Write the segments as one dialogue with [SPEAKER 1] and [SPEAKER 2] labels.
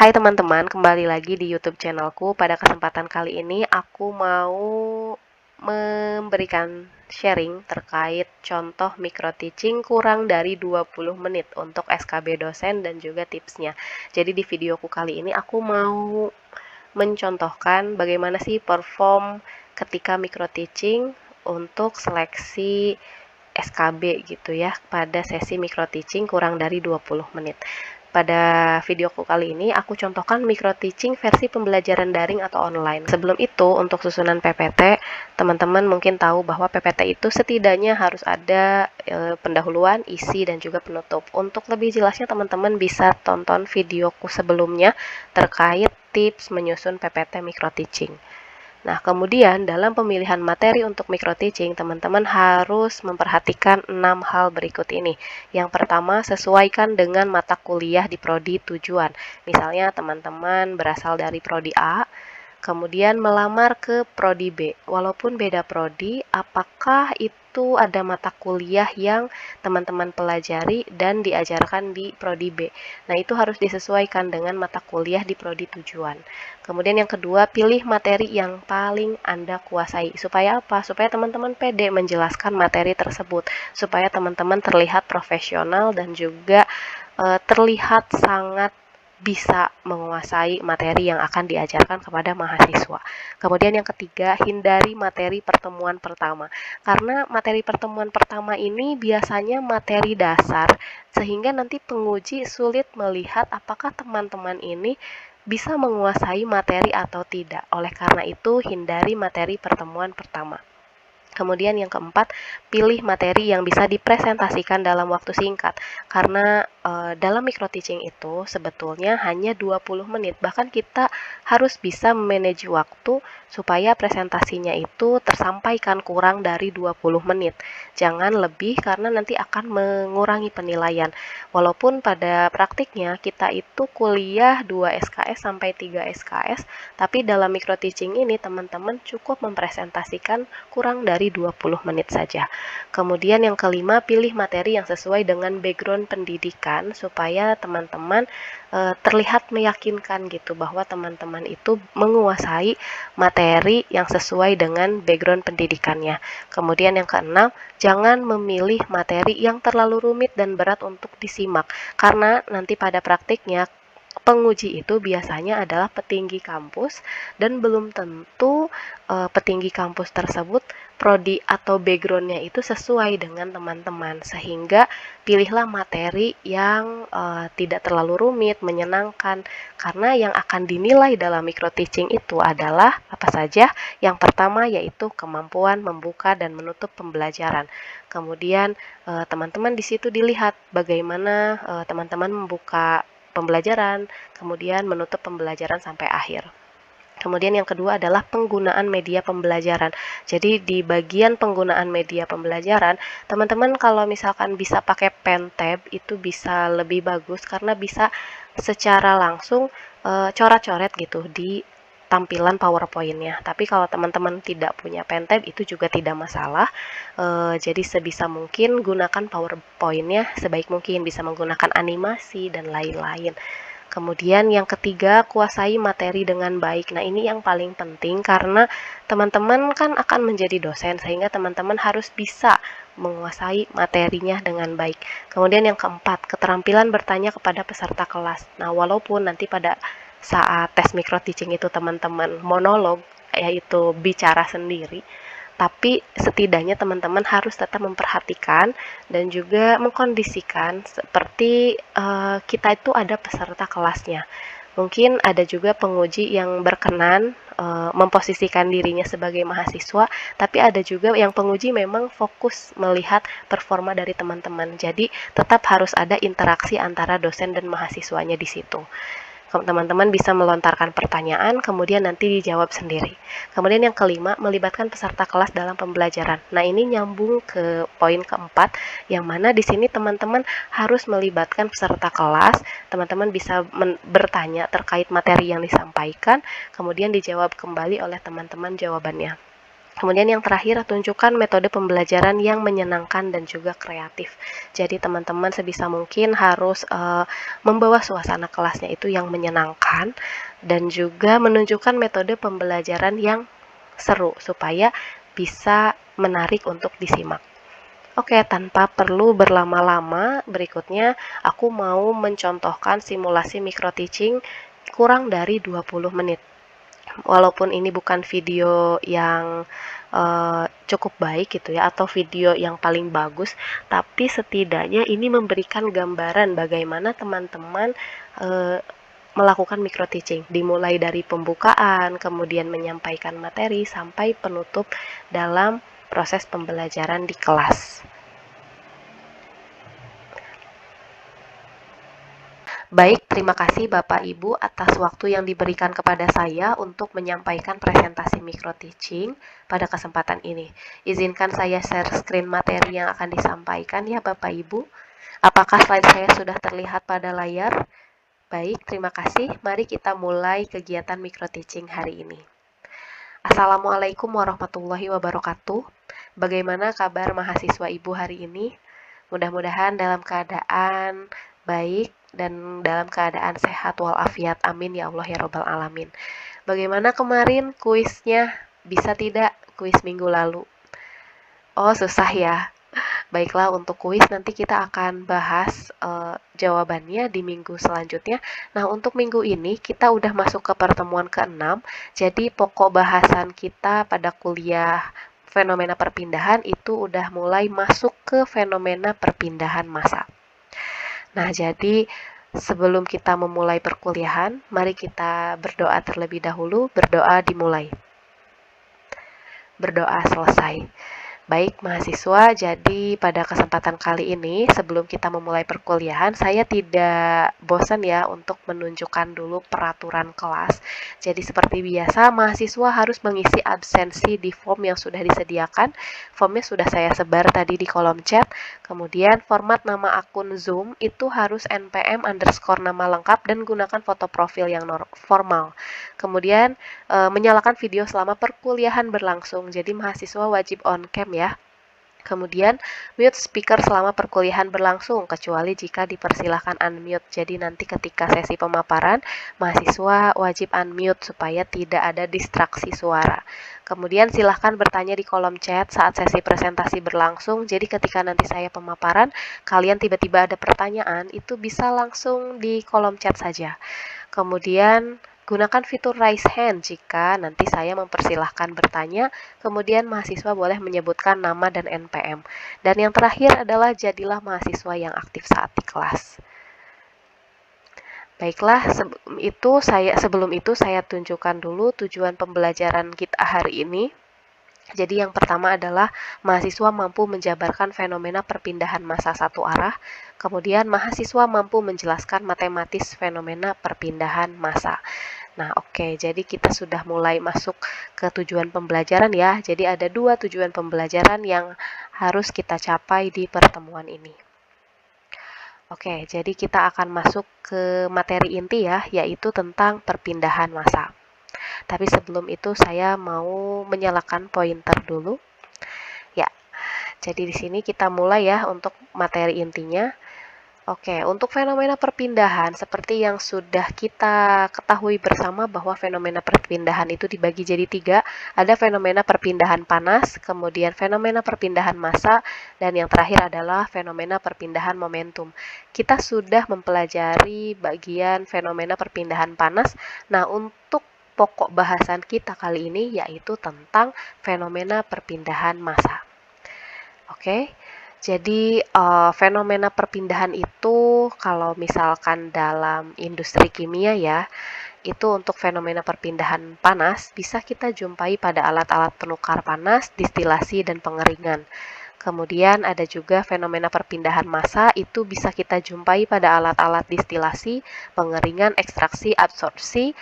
[SPEAKER 1] Hai teman-teman, kembali lagi di YouTube channelku. Pada kesempatan kali ini aku mau memberikan sharing terkait contoh micro teaching kurang dari 20 menit untuk SKB dosen dan juga tipsnya. Jadi di videoku kali ini aku mau mencontohkan bagaimana sih perform ketika micro teaching untuk seleksi SKB gitu ya pada sesi micro teaching kurang dari 20 menit. Pada videoku kali ini aku contohkan micro teaching versi pembelajaran daring atau online. Sebelum itu, untuk susunan PPT, teman-teman mungkin tahu bahwa PPT itu setidaknya harus ada pendahuluan, isi, dan juga penutup. Untuk lebih jelasnya, teman-teman bisa tonton videoku sebelumnya terkait tips menyusun PPT micro teaching. Nah, kemudian dalam pemilihan materi untuk micro teaching, teman-teman harus memperhatikan 6 hal berikut ini. Yang pertama, sesuaikan dengan mata kuliah di prodi tujuan. Misalnya teman-teman berasal dari prodi A, kemudian melamar ke prodi B. Walaupun beda prodi, apakah itu ada mata kuliah yang teman-teman pelajari dan diajarkan di prodi B? Nah, itu harus disesuaikan dengan mata kuliah di prodi tujuan. Kemudian yang kedua, pilih materi yang paling Anda kuasai. Supaya apa? Supaya teman-teman pede menjelaskan materi tersebut. Supaya teman-teman terlihat profesional dan juga terlihat sangat bisa menguasai materi yang akan diajarkan kepada mahasiswa. Kemudian yang ketiga, hindari materi pertemuan pertama. Karena materi pertemuan pertama ini biasanya materi dasar, sehingga nanti penguji sulit melihat apakah teman-teman ini bisa menguasai materi atau tidak. Oleh karena itu, hindari materi pertemuan pertama. Kemudian yang keempat, pilih materi yang bisa dipresentasikan dalam waktu singkat. Karena dalam micro teaching itu sebetulnya hanya 20 menit. Bahkan kita harus bisa memanage waktu supaya presentasinya itu tersampaikan kurang dari 20 menit. Jangan lebih karena nanti akan mengurangi penilaian. Walaupun pada praktiknya kita itu kuliah 2 SKS sampai 3 SKS, tapi dalam micro teaching ini teman-teman cukup mempresentasikan kurang dari 20 menit saja. Kemudian yang kelima, pilih materi yang sesuai dengan background pendidikan supaya teman-teman terlihat meyakinkan gitu bahwa teman-teman itu menguasai materi yang sesuai dengan background pendidikannya. Kemudian yang keenam, jangan memilih materi yang terlalu rumit dan berat untuk disimak karena nanti pada praktiknya penguji itu biasanya adalah petinggi kampus dan belum tentu petinggi kampus tersebut prodi atau backgroundnya itu sesuai dengan teman-teman, sehingga pilihlah materi yang tidak terlalu rumit, menyenangkan, karena yang akan dinilai dalam micro teaching itu adalah apa saja. Yang pertama yaitu kemampuan membuka dan menutup pembelajaran. Kemudian teman-teman di situ dilihat bagaimana teman-teman membuka pembelajaran, kemudian menutup pembelajaran sampai akhir. Kemudian yang kedua adalah penggunaan media pembelajaran. Jadi di bagian penggunaan media pembelajaran, teman-teman kalau misalkan bisa pakai pen tab itu bisa lebih bagus karena bisa secara langsung coret-coret gitu di tampilan PowerPoint-nya. Tapi kalau teman-teman tidak punya pen tab itu juga tidak masalah. Jadi sebisa mungkin gunakan PowerPoint-nya sebaik mungkin, bisa menggunakan animasi dan lain-lain. Kemudian yang ketiga, kuasai materi dengan baik. Nah, ini yang paling penting karena teman-teman kan akan menjadi dosen sehingga teman-teman harus bisa menguasai materinya dengan baik. Kemudian yang keempat, keterampilan bertanya kepada peserta kelas. Nah, walaupun nanti pada saat tes micro teaching itu teman-teman monolog, yaitu bicara sendiri, tapi setidaknya teman-teman harus tetap memperhatikan dan juga mengkondisikan seperti kita itu ada peserta kelasnya. Mungkin ada juga penguji yang berkenan memposisikan dirinya sebagai mahasiswa, tapi ada juga yang penguji memang fokus melihat performa dari teman-teman. Jadi tetap harus ada interaksi antara dosen dan mahasiswanya di situ. Teman-teman bisa melontarkan pertanyaan, kemudian nanti dijawab sendiri. Kemudian yang kelima, melibatkan peserta kelas dalam pembelajaran. Nah, ini nyambung ke poin keempat, yang mana di sini teman-teman harus melibatkan peserta kelas. Teman-teman bisa bertanya terkait materi yang disampaikan, kemudian dijawab kembali oleh teman-teman jawabannya. Kemudian yang terakhir, tunjukkan metode pembelajaran yang menyenangkan dan juga kreatif. Jadi teman-teman sebisa mungkin harus membawa suasana kelasnya itu yang menyenangkan dan juga menunjukkan metode pembelajaran yang seru supaya bisa menarik untuk disimak. Oke, tanpa perlu berlama-lama, berikutnya aku mau mencontohkan simulasi micro teaching kurang dari 20 menit. Walaupun ini bukan video yang cukup baik gitu ya, atau video yang paling bagus, tapi setidaknya ini memberikan gambaran bagaimana teman-teman melakukan micro teaching, dimulai dari pembukaan, kemudian menyampaikan materi, sampai penutup dalam proses pembelajaran di kelas. Baik, terima kasih Bapak Ibu atas waktu yang diberikan kepada saya untuk menyampaikan presentasi micro teaching pada kesempatan ini. Izinkan saya share screen materi yang akan disampaikan ya Bapak Ibu. Apakah slide saya sudah terlihat pada layar? Baik, terima kasih. Mari kita mulai kegiatan micro teaching hari ini. Assalamualaikum warahmatullahi wabarakatuh. Bagaimana kabar mahasiswa Ibu hari ini? Mudah-mudahan dalam keadaan baik dan dalam keadaan sehat walafiat. Amin ya Allah ya Rabbal Alamin. Bagaimana kemarin kuisnya? Bisa tidak kuis minggu lalu? Oh, susah ya. Baiklah, untuk kuis nanti kita akan bahas jawabannya di minggu selanjutnya. Nah, untuk minggu ini kita udah masuk ke pertemuan ke-6. Jadi pokok bahasan kita pada kuliah fenomena perpindahan itu udah mulai masuk ke fenomena perpindahan massa. Nah, jadi sebelum kita memulai perkuliahan, mari kita berdoa terlebih dahulu. Berdoa dimulai. Berdoa selesai. Baik mahasiswa, jadi pada kesempatan kali ini sebelum kita memulai perkuliahan, saya tidak bosan ya untuk menunjukkan dulu peraturan kelas. Jadi seperti biasa, mahasiswa harus mengisi absensi di form yang sudah disediakan. Formnya sudah saya sebar tadi di kolom chat. Kemudian format nama akun Zoom itu harus npm _ nama lengkap dan gunakan foto profil yang formal. Kemudian menyalakan video selama perkuliahan berlangsung. Jadi mahasiswa wajib on cam ya. Kemudian mute speaker selama perkuliahan berlangsung, kecuali jika dipersilahkan unmute. Jadi nanti ketika sesi pemaparan, mahasiswa wajib unmute supaya tidak ada distraksi suara. Kemudian silahkan bertanya di kolom chat saat sesi presentasi berlangsung. Jadi ketika nanti saya pemaparan, kalian tiba-tiba ada pertanyaan, itu bisa langsung di kolom chat saja. Kemudian gunakan fitur raise hand jika nanti saya mempersilahkan bertanya, kemudian mahasiswa boleh menyebutkan nama dan NPM. Dan yang terakhir adalah jadilah mahasiswa yang aktif saat di kelas. Baiklah, sebelum itu saya tunjukkan dulu tujuan pembelajaran kita hari ini. Jadi yang pertama adalah mahasiswa mampu menjabarkan fenomena perpindahan massa satu arah, kemudian mahasiswa mampu menjelaskan matematis fenomena perpindahan massa. Nah, oke, jadi kita sudah mulai masuk ke tujuan pembelajaran ya. Jadi ada 2 tujuan pembelajaran yang harus kita capai di pertemuan ini. Oke, jadi kita akan masuk ke materi inti ya, yaitu tentang perpindahan massa. Tapi sebelum itu saya mau menyalakan pointer dulu. Ya, jadi di sini kita mulai ya untuk materi intinya. Oke, untuk fenomena perpindahan, seperti yang sudah kita ketahui bersama bahwa fenomena perpindahan itu dibagi jadi 3. Ada fenomena perpindahan panas, kemudian fenomena perpindahan massa, dan yang terakhir adalah fenomena perpindahan momentum. Kita sudah mempelajari bagian fenomena perpindahan panas. Nah, untuk pokok bahasan kita kali ini yaitu tentang fenomena perpindahan massa. Oke. Jadi fenomena perpindahan itu kalau misalkan dalam industri kimia ya, itu untuk fenomena perpindahan panas bisa kita jumpai pada alat-alat penukar panas, distilasi, dan pengeringan. Kemudian ada juga fenomena perpindahan massa, itu bisa kita jumpai pada alat-alat distilasi, pengeringan, ekstraksi, adsorpsi,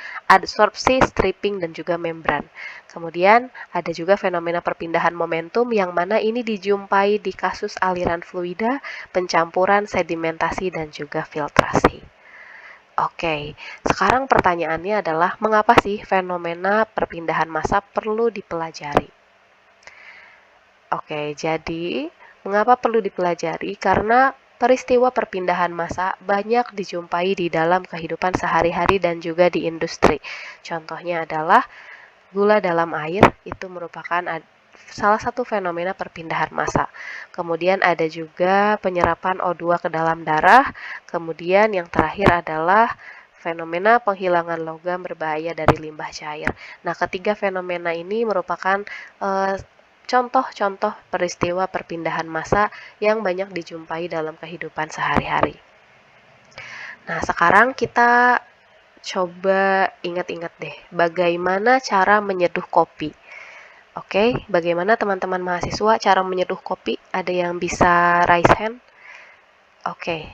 [SPEAKER 1] stripping, dan juga membran. Kemudian ada juga fenomena perpindahan momentum yang mana ini dijumpai di kasus aliran fluida, pencampuran, sedimentasi, dan juga filtrasi. Oke, sekarang pertanyaannya adalah mengapa sih fenomena perpindahan massa perlu dipelajari? Oke, jadi mengapa perlu dipelajari? Karena peristiwa perpindahan massa banyak dijumpai di dalam kehidupan sehari-hari dan juga di industri. Contohnya adalah gula dalam air itu merupakan salah satu fenomena perpindahan massa. Kemudian ada juga penyerapan O2 ke dalam darah. Kemudian yang terakhir adalah fenomena penghilangan logam berbahaya dari limbah cair. Nah, ketiga fenomena ini merupakan contoh-contoh peristiwa perpindahan massa yang banyak dijumpai dalam kehidupan sehari-hari. Nah, sekarang kita coba ingat-ingat deh, bagaimana cara menyeduh kopi. Oke, bagaimana teman-teman mahasiswa cara menyeduh kopi? Ada yang bisa raise hand? Oke,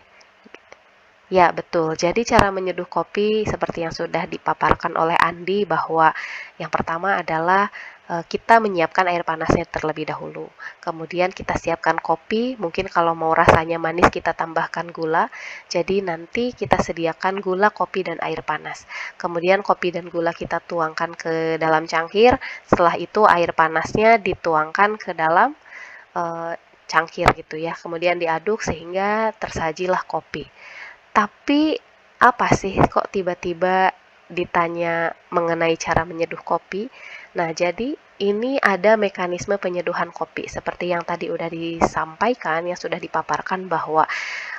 [SPEAKER 1] ya betul. Jadi cara menyeduh kopi seperti yang sudah dipaparkan oleh Andi bahwa yang pertama adalah kita menyiapkan air panasnya terlebih dahulu. Kemudian kita siapkan kopi, mungkin kalau mau rasanya manis kita tambahkan gula. Jadi nanti kita sediakan gula, kopi, dan air panas. Kemudian kopi dan gula kita tuangkan ke dalam cangkir. Setelah itu air panasnya dituangkan ke dalam cangkir gitu ya. Kemudian diaduk sehingga tersajilah kopi. Tapi apa sih kok tiba-tiba ditanya mengenai cara menyeduh kopi? Nah, jadi ini ada mekanisme penyeduhan kopi seperti yang tadi udah disampaikan, yang sudah dipaparkan bahwa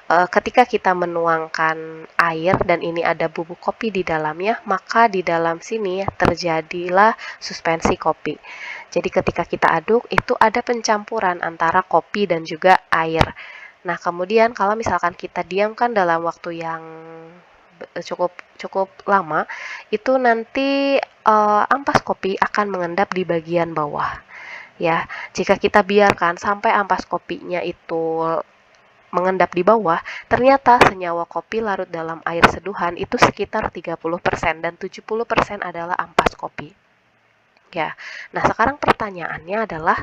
[SPEAKER 1] ketika kita menuangkan air dan ini ada bubuk kopi di dalamnya, maka di dalam sini terjadilah suspensi kopi. Jadi ketika kita aduk, itu ada pencampuran antara kopi dan juga air. Nah, kemudian kalau misalkan kita diamkan dalam waktu yang cukup lama, itu nanti ampas kopi akan mengendap di bagian bawah. Ya, jika kita biarkan sampai ampas kopinya itu mengendap di bawah, ternyata senyawa kopi larut dalam air seduhan itu sekitar 30% dan 70% adalah ampas kopi. Ya. Nah, sekarang pertanyaannya adalah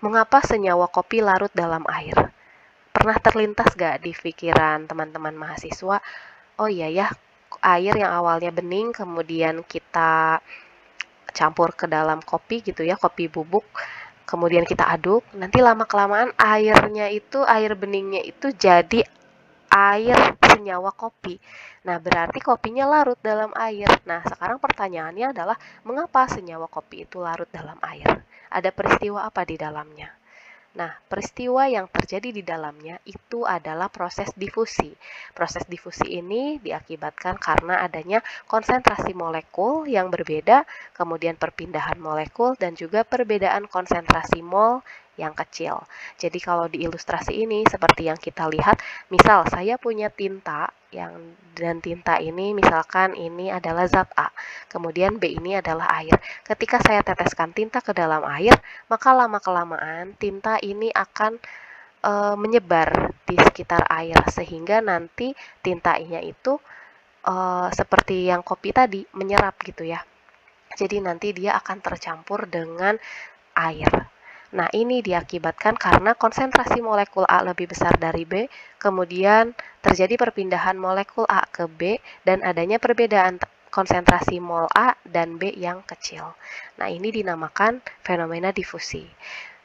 [SPEAKER 1] mengapa senyawa kopi larut dalam air? Pernah terlintas gak di pikiran teman-teman mahasiswa, oh iya ya, air yang awalnya bening kemudian kita campur ke dalam kopi gitu ya, kopi bubuk, kemudian kita aduk, nanti lama-kelamaan airnya itu, air beningnya itu jadi air senyawa kopi. Nah, berarti kopinya larut dalam air. Nah, sekarang pertanyaannya adalah mengapa senyawa kopi itu larut dalam air? Ada peristiwa apa di dalamnya? Nah, peristiwa yang terjadi di dalamnya itu adalah proses difusi. Proses difusi ini diakibatkan karena adanya konsentrasi molekul yang berbeda, kemudian perpindahan molekul, dan juga perbedaan konsentrasi mol yang kecil. Jadi kalau di ilustrasi ini seperti yang kita lihat, misal saya punya tinta dan tinta ini misalkan ini adalah zat A, kemudian B ini adalah air. Ketika saya teteskan tinta ke dalam air, maka lama-kelamaan tinta ini akan menyebar di sekitar air sehingga nanti tintanya itu seperti yang kopi tadi menyerap gitu ya. Jadi nanti dia akan tercampur dengan air. Nah, ini diakibatkan karena konsentrasi molekul A lebih besar dari B, kemudian terjadi perpindahan molekul A ke B, dan adanya perbedaan konsentrasi mol A dan B yang kecil. Nah, ini dinamakan fenomena difusi.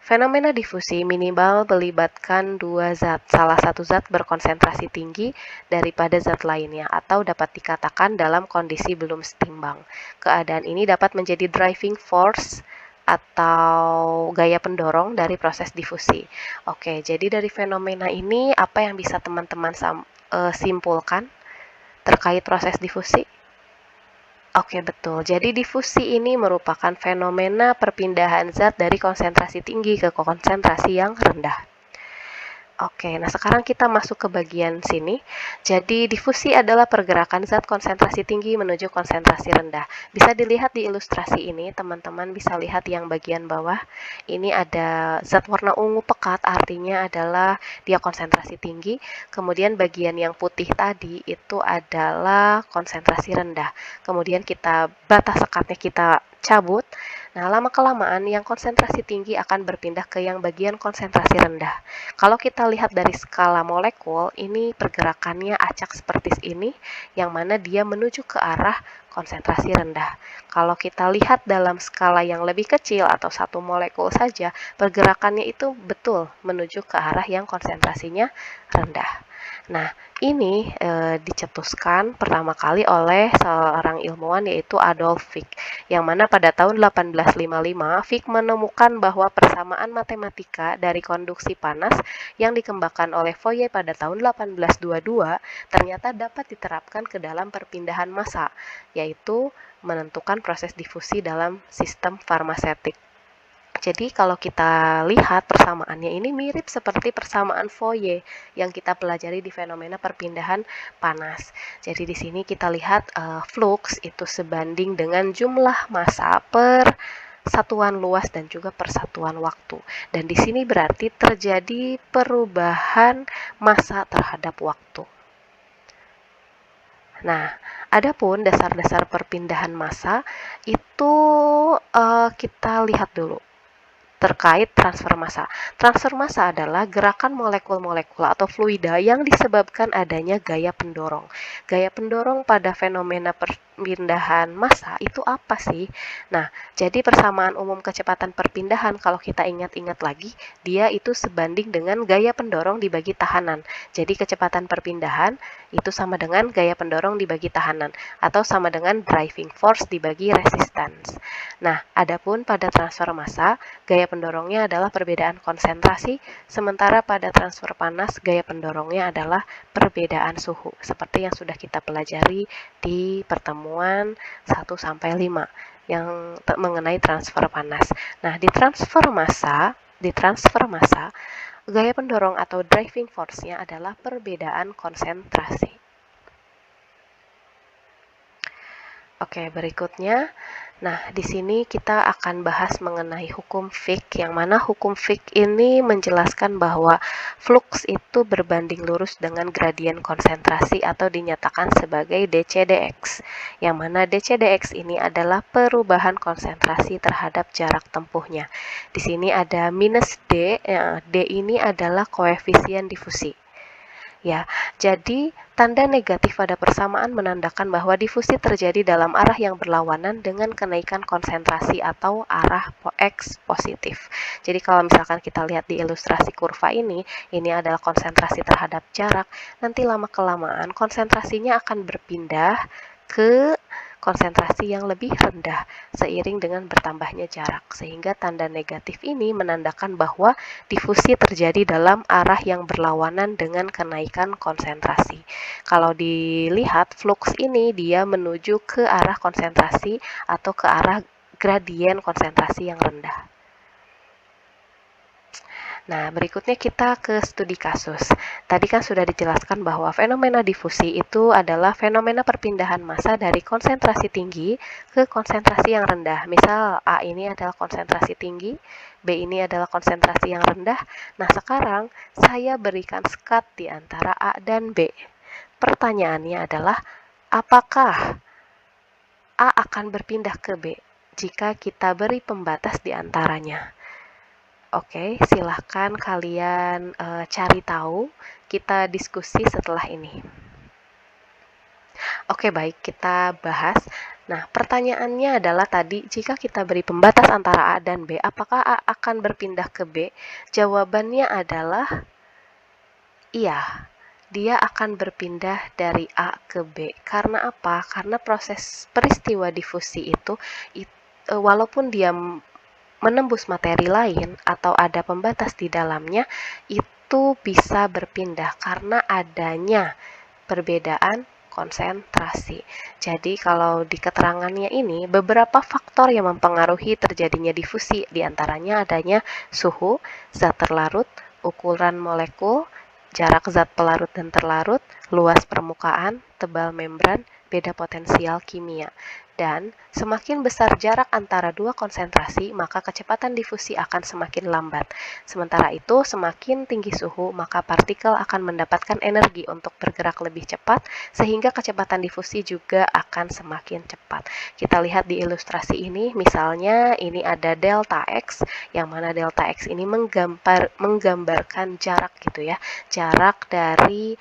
[SPEAKER 1] Fenomena difusi minimal melibatkan dua zat, salah satu zat berkonsentrasi tinggi daripada zat lainnya, atau dapat dikatakan dalam kondisi belum setimbang. Keadaan ini dapat menjadi driving force atau gaya pendorong dari proses difusi. Oke, jadi dari fenomena ini apa yang bisa teman-teman simpulkan terkait proses difusi? Oke, betul. Jadi difusi ini merupakan fenomena perpindahan zat dari konsentrasi tinggi ke konsentrasi yang rendah. Oke, nah sekarang kita masuk ke bagian sini. Jadi difusi adalah pergerakan zat konsentrasi tinggi menuju konsentrasi rendah. Bisa dilihat di ilustrasi ini, teman-teman bisa lihat yang bagian bawah. Ini ada zat warna ungu pekat, artinya adalah dia konsentrasi tinggi. Kemudian bagian yang putih tadi itu adalah konsentrasi rendah. Kemudian batas sekatnya kita cabut. Nah, lama-kelamaan yang konsentrasi tinggi akan berpindah ke yang bagian konsentrasi rendah. Kalau kita lihat dari skala molekul, ini pergerakannya acak seperti ini, yang mana dia menuju ke arah konsentrasi rendah. Kalau kita lihat dalam skala yang lebih kecil atau satu molekul saja, pergerakannya itu betul menuju ke arah yang konsentrasinya rendah. Nah, ini dicetuskan pertama kali oleh seorang ilmuwan yaitu Adolf Fick, yang mana pada tahun 1855 Fick menemukan bahwa persamaan matematika dari konduksi panas yang dikembangkan oleh Fourier pada tahun 1822 ternyata dapat diterapkan ke dalam perpindahan massa, yaitu menentukan proses difusi dalam sistem farmaseutik. Jadi kalau kita lihat persamaannya ini mirip seperti persamaan Fourier yang kita pelajari di fenomena perpindahan panas. Jadi di sini kita lihat flux itu sebanding dengan jumlah massa per satuan luas dan juga persatuan waktu. Dan di sini berarti terjadi perubahan massa terhadap waktu. Nah, adapun dasar-dasar perpindahan massa itu kita lihat dulu. Terkait transfer massa. Transfer massa adalah gerakan molekul-molekul atau fluida yang disebabkan adanya gaya pendorong. Gaya pendorong pada fenomena perpindahan massa itu apa sih? Nah, jadi persamaan umum kecepatan perpindahan kalau kita ingat-ingat lagi, dia itu sebanding dengan gaya pendorong dibagi tahanan. Jadi kecepatan perpindahan itu sama dengan gaya pendorong dibagi tahanan atau sama dengan driving force dibagi resistance. Nah, adapun pada transfer massa, gaya pendorongnya adalah perbedaan konsentrasi, sementara pada transfer panas gaya pendorongnya adalah perbedaan suhu, seperti yang sudah kita pelajari di pertemuan 1-5 yang mengenai transfer panas. Nah, di transfer massa, gaya pendorong atau driving force-nya adalah perbedaan konsentrasi. Oke, berikutnya. Nah, di sini kita akan bahas mengenai hukum Fick, yang mana hukum Fick ini menjelaskan bahwa flux itu berbanding lurus dengan gradien konsentrasi atau dinyatakan sebagai dCdx, yang mana dCdx ini adalah perubahan konsentrasi terhadap jarak tempuhnya. Di sini ada minus D, D ini adalah koefisien difusi. Ya, jadi tanda negatif pada persamaan menandakan bahwa difusi terjadi dalam arah yang berlawanan dengan kenaikan konsentrasi atau arah X positif. Jadi kalau misalkan kita lihat di ilustrasi kurva ini adalah konsentrasi terhadap jarak, nanti lama-kelamaan konsentrasinya akan berpindah ke konsentrasi yang lebih rendah seiring dengan bertambahnya jarak, sehingga tanda negatif ini menandakan bahwa difusi terjadi dalam arah yang berlawanan dengan kenaikan konsentrasi. Kalau dilihat flux ini dia menuju ke arah konsentrasi atau ke arah gradien konsentrasi yang rendah. Nah, berikutnya kita ke studi kasus. Tadi kan sudah dijelaskan bahwa fenomena difusi itu adalah fenomena perpindahan massa dari konsentrasi tinggi ke konsentrasi yang rendah. Misal A ini adalah konsentrasi tinggi, B ini adalah konsentrasi yang rendah. Nah, sekarang saya berikan sekat di antara A dan B. Pertanyaannya adalah, apakah A akan berpindah ke B jika kita beri pembatas di antaranya? Oke, silahkan kalian cari tahu. Kita diskusi setelah ini. Oke, baik, kita bahas. Nah, pertanyaannya adalah tadi, jika kita beri pembatas antara A dan B, apakah A akan berpindah ke B? Jawabannya adalah iya. Dia akan berpindah dari A ke B. Karena apa? Karena proses peristiwa difusi itu walaupun dia menembus materi lain atau ada pembatas di dalamnya, itu bisa berpindah karena adanya perbedaan konsentrasi. Jadi kalau di keterangannya ini beberapa faktor yang mempengaruhi terjadinya difusi, diantaranya adanya suhu, zat terlarut, ukuran molekul, jarak zat pelarut dan terlarut, luas permukaan, tebal membran, beda potensial kimia. Dan semakin besar jarak antara dua konsentrasi, maka kecepatan difusi akan semakin lambat. Sementara itu, semakin tinggi suhu, maka partikel akan mendapatkan energi untuk bergerak lebih cepat, sehingga kecepatan difusi juga akan semakin cepat. Kita lihat di ilustrasi ini, misalnya ini ada delta X, yang mana delta X ini menggambarkan jarak gitu ya, jarak dari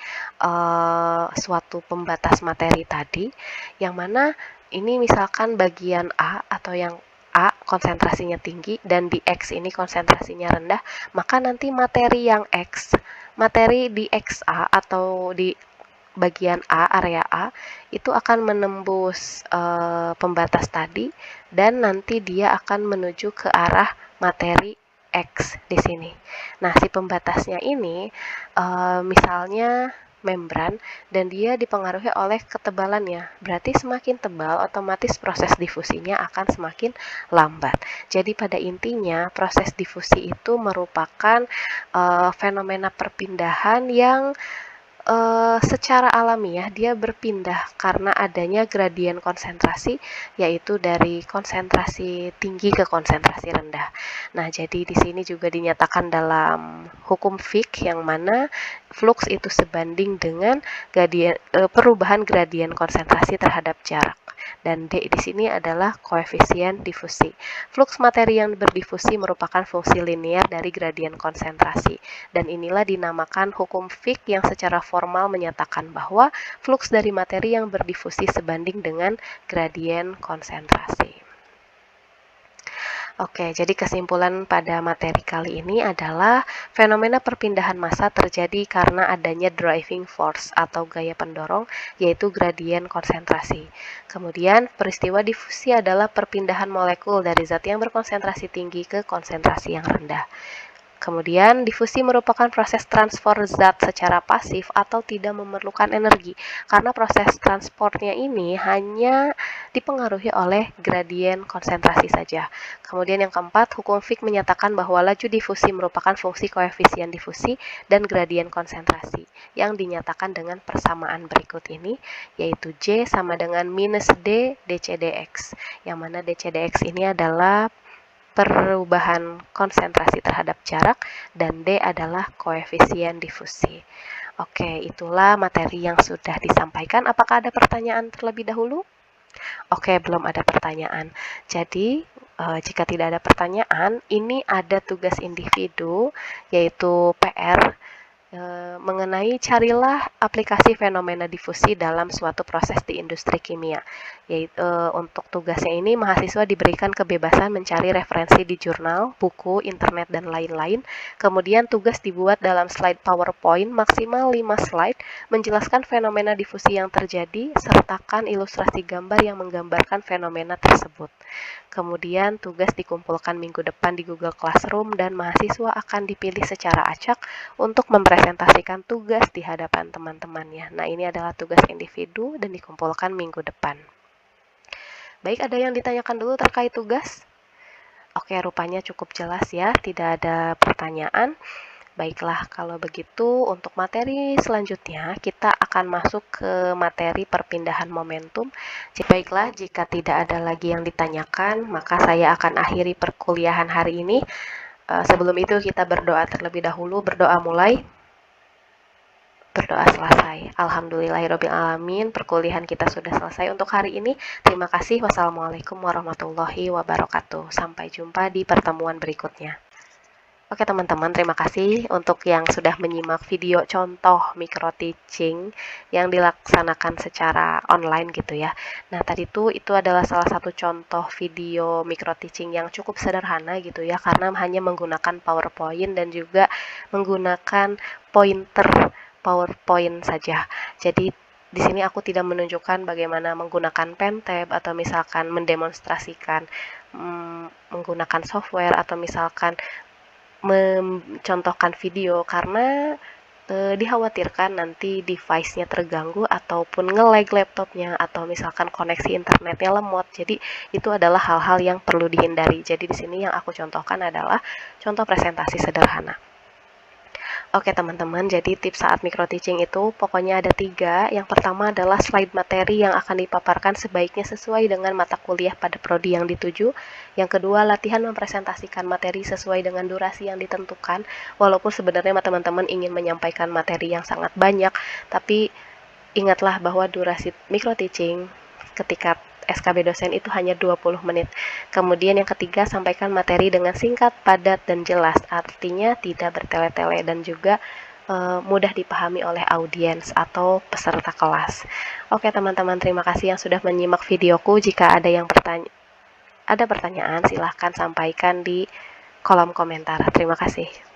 [SPEAKER 1] suatu pembatas materi tadi, yang mana ini misalkan bagian A atau yang A konsentrasinya tinggi dan di X ini konsentrasinya rendah, maka nanti materi yang X, materi di XA atau di bagian A, area A, itu akan menembus pembatas tadi dan nanti dia akan menuju ke arah materi X di sini. Nah, si pembatasnya ini misalnya membran dan dia dipengaruhi oleh ketebalannya. Berarti semakin tebal, otomatis proses difusinya akan semakin lambat. Jadi pada intinya proses difusi itu merupakan fenomena perpindahan yang secara alamiah dia berpindah karena adanya gradien konsentrasi, yaitu dari konsentrasi tinggi ke konsentrasi rendah. Nah, jadi di sini juga dinyatakan dalam hukum Fick yang mana flux itu sebanding dengan perubahan gradien konsentrasi terhadap jarak. Dan D di sini adalah koefisien difusi. Flux materi yang berdifusi merupakan fungsi linear dari gradien konsentrasi. Dan inilah dinamakan hukum Fick yang secara formal menyatakan bahwa flux dari materi yang berdifusi sebanding dengan gradien konsentrasi. Oke, jadi kesimpulan pada materi kali ini adalah fenomena perpindahan massa terjadi karena adanya driving force atau gaya pendorong, yaitu gradien konsentrasi. Kemudian, peristiwa difusi adalah perpindahan molekul dari zat yang berkonsentrasi tinggi ke konsentrasi yang rendah. Kemudian, difusi merupakan proses transport zat secara pasif atau tidak memerlukan energi, karena proses transportnya ini hanya dipengaruhi oleh gradien konsentrasi saja. Kemudian yang keempat, hukum Fick menyatakan bahwa laju difusi merupakan fungsi koefisien difusi dan gradien konsentrasi, yang dinyatakan dengan persamaan berikut ini, yaitu J sama dengan minus D dCdx, yang mana dCdx ini adalah perubahan konsentrasi terhadap jarak, dan D adalah koefisien difusi. Oke, itulah materi yang sudah disampaikan. Apakah ada pertanyaan terlebih dahulu? Oke, belum ada pertanyaan. Jadi, jika tidak ada pertanyaan, ini ada tugas individu, yaitu PR, mengenai carilah aplikasi fenomena difusi dalam suatu proses di industri kimia. Yaitu untuk tugasnya ini mahasiswa diberikan kebebasan mencari referensi di jurnal, buku, internet, dan lain-lain. Kemudian tugas dibuat dalam slide PowerPoint maksimal 5 slide menjelaskan fenomena difusi yang terjadi, sertakan ilustrasi gambar yang menggambarkan fenomena tersebut. Kemudian tugas dikumpulkan minggu depan di Google Classroom dan mahasiswa akan dipilih secara acak untuk mempresentasikan tugas di hadapan teman-temannya. Nah, ini adalah tugas individu dan dikumpulkan minggu depan. Baik, ada yang ditanyakan dulu terkait tugas? Oke, rupanya cukup jelas ya, tidak ada pertanyaan. Baiklah, kalau begitu untuk materi selanjutnya kita akan masuk ke materi perpindahan momentum. Baiklah, jika tidak ada lagi yang ditanyakan, maka saya akan akhiri perkuliahan hari ini. Sebelum itu kita berdoa terlebih dahulu. Berdoa mulai. Berdoa selesai. Alhamdulillahirrabbilalamin, perkuliahan kita sudah selesai untuk hari ini. Terima kasih. Wassalamualaikum warahmatullahi wabarakatuh. Sampai jumpa di pertemuan berikutnya. Oke teman-teman, terima kasih untuk yang sudah menyimak video contoh micro teaching yang dilaksanakan secara online gitu ya. Nah tadi itu adalah salah satu contoh video micro teaching yang cukup sederhana gitu ya, karena hanya menggunakan PowerPoint dan juga menggunakan pointer PowerPoint saja. Jadi di sini aku tidak menunjukkan bagaimana menggunakan pentab atau misalkan mendemonstrasikan menggunakan software atau misalkan mencontohkan video, karena dikhawatirkan nanti device-nya terganggu ataupun nge-lag laptopnya atau misalkan koneksi internetnya lemot. Jadi itu adalah hal-hal yang perlu dihindari. Jadi di sini yang aku contohkan adalah contoh presentasi sederhana. Oke teman-teman, jadi tips saat micro teaching itu pokoknya ada 3. Yang pertama adalah slide materi yang akan dipaparkan sebaiknya sesuai dengan mata kuliah pada prodi yang dituju. Yang kedua, latihan mempresentasikan materi sesuai dengan durasi yang ditentukan. Walaupun sebenarnya teman-teman ingin menyampaikan materi yang sangat banyak, tapi ingatlah bahwa durasi micro teaching ketika SKB dosen itu hanya 20 menit. Kemudian yang ketiga, sampaikan materi dengan singkat, padat, dan jelas. Artinya tidak bertele-tele dan juga mudah dipahami oleh audiens atau peserta kelas. Oke teman-teman, terima kasih yang sudah menyimak videoku. Jika ada pertanyaan, silahkan sampaikan di kolom komentar. Terima kasih.